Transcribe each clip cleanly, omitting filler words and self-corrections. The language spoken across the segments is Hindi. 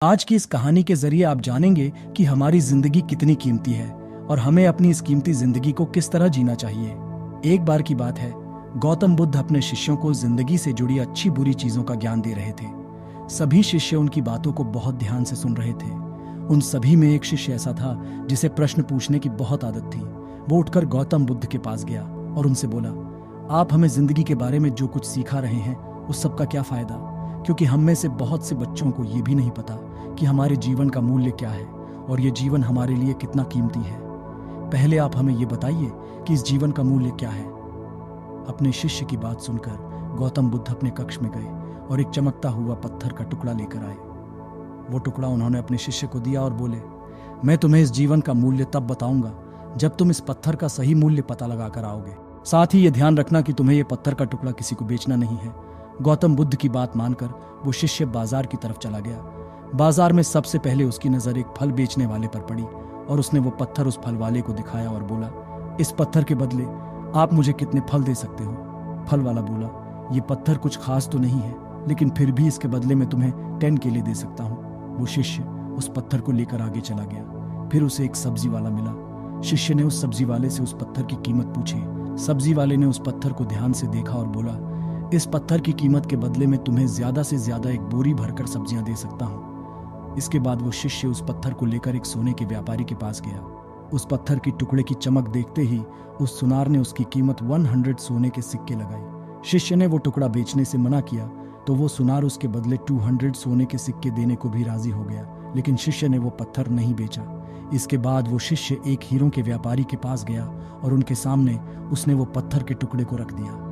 आज की इस कहानी के जरिए आप जानेंगे कि हमारी जिंदगी कितनी कीमती है और हमें अपनी इस कीमती जिंदगी को किस तरह जीना चाहिए। एक बार की बात है, गौतम बुद्ध अपने शिष्यों को जिंदगी से जुड़ी अच्छी बुरी चीजों का ज्ञान दे रहे थे। सभी शिष्य उनकी बातों को बहुत ध्यान से सुन रहे थे। उन सभी में एक शिष्य ऐसा था जिसे प्रश्न पूछने की बहुत आदत थी। वो उठकर गौतम बुद्ध के पास गया और उनसे बोला, आप हमें जिंदगी के बारे में जो कुछ सिखा रहे हैं उस सब का क्या फायदा, क्योंकि हम में से बहुत से बच्चों को ये भी नहीं पता कि हमारे जीवन का मूल्य क्या है और ये जीवन हमारे लिए कितना कीमती है। पहले आप हमें ये बताइए कि इस जीवन का मूल्य क्या है। अपने शिष्य की बात सुनकर गौतम बुद्ध अपने कक्ष में गए और एक चमकता हुआ पत्थर का टुकड़ा लेकर आए। वो टुकड़ा उन्होंने अपने शिष्य को दिया और बोले, मैं तुम्हें इस जीवन का मूल्य तब बताऊंगा जब तुम इस पत्थर का सही मूल्य पता लगा कर आओगे। साथ ही ये ध्यान रखना कि तुम्हें ये पत्थर का टुकड़ा किसी को बेचना नहीं है। गौतम बुद्ध की बात मानकर वो शिष्य बाजार की तरफ चला गया। बाजार में सबसे पहले उसकी नजर एक फल बेचने वाले पर पड़ी और उसने वो पत्थर उस फल वाले को दिखाया और बोला, इस पत्थर के बदले आप मुझे कितने फल दे सकते हो। फल वाला बोला, ये पत्थर कुछ खास तो नहीं है, लेकिन फिर भी इसके बदले में तुम्हें 10 केले दे सकता हूँ। वो शिष्य उस पत्थर को लेकर आगे चला गया। फिर उसे एक सब्जी वाला मिला। शिष्य ने उस सब्जी वाले से उस पत्थर की कीमत पूछी। सब्जी वाले ने उस पत्थर को ध्यान से देखा और बोला, इस पत्थर की कीमत के बदले में तुम्हें ज्यादा से ज्यादा एक बोरी भरकर सब्जियां दे सकता हूँ। इसके बाद वो शिष्य उस पत्थर को लेकर एक सोने के व्यापारी के पास गया। उस पत्थर की टुकड़े की चमक देखते ही उस सुनार ने उसकी कीमत 100 सोने के सिक्के लगाई। शिष्य ने वो टुकड़ा बेचने से मना किया तो वो सुनार उसके बदले 200 सोने के सिक्के देने को भी राजी हो गया, लेकिन शिष्य ने वो पत्थर नहीं बेचा। इसके बाद वो शिष्य एक हीरों के व्यापारी के पास गया और उनके सामने उसने वो पत्थर के टुकड़े को रख दिया।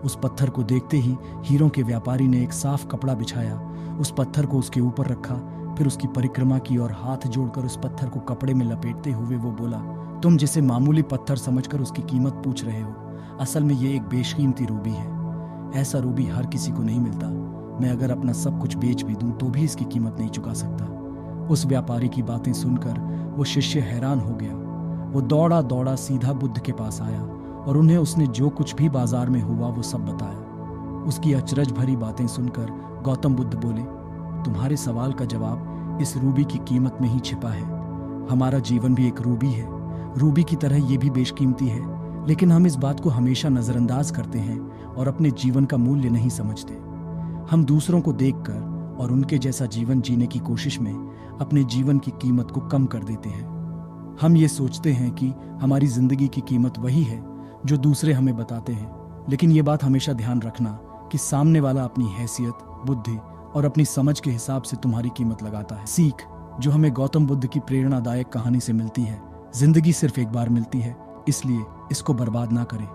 उस पत्थर को देखते ही हीरों के व्यापारी ने एक साफ कपड़ा बिछाया, उस पत्थर को उसके ऊपर रखा, फिर उसकी परिक्रमा की और हाथ जोड़कर उस पत्थर को कपड़े में लपेटते हुए वो बोला, तुम जिसे मामूली पत्थर समझकर उसकी कीमत पूछ रहे हो, असल में ये एक बेशकीमती रूबी है। ऐसा रूबी हर किसी को नहीं मिलता। मैं अगर अपना सब कुछ बेच भी दूं तो भी इसकी कीमत नहीं चुका सकता। उस व्यापारी की बातें सुनकर वो शिष्य हैरान हो गया। वो दौड़ा दौड़ा सीधा बुद्ध के पास आया और उन्हें उसने जो कुछ भी बाजार में हुआ वो सब बताया। उसकी अचरज भरी बातें सुनकर गौतम बुद्ध बोले, तुम्हारे सवाल का जवाब इस रूबी की कीमत में ही छिपा है। हमारा जीवन भी एक रूबी है। रूबी की तरह ये भी बेशकीमती है, लेकिन हम इस बात को हमेशा नजरअंदाज करते हैं और अपने जीवन का मूल्य नहीं समझते। हम दूसरों को देखकर और उनके जैसा जीवन जीने की कोशिश में अपने जीवन की कीमत को कम कर देते हैं। हम ये सोचते हैं कि हमारी जिंदगी की कीमत वही है जो दूसरे हमें बताते हैं, लेकिन ये बात हमेशा ध्यान रखना कि सामने वाला अपनी हैसियत, बुद्धि और अपनी समझ के हिसाब से तुम्हारी कीमत लगाता है। सीख जो हमें गौतम बुद्ध की प्रेरणादायक कहानी से मिलती है, जिंदगी सिर्फ एक बार मिलती है, इसलिए इसको बर्बाद ना करें।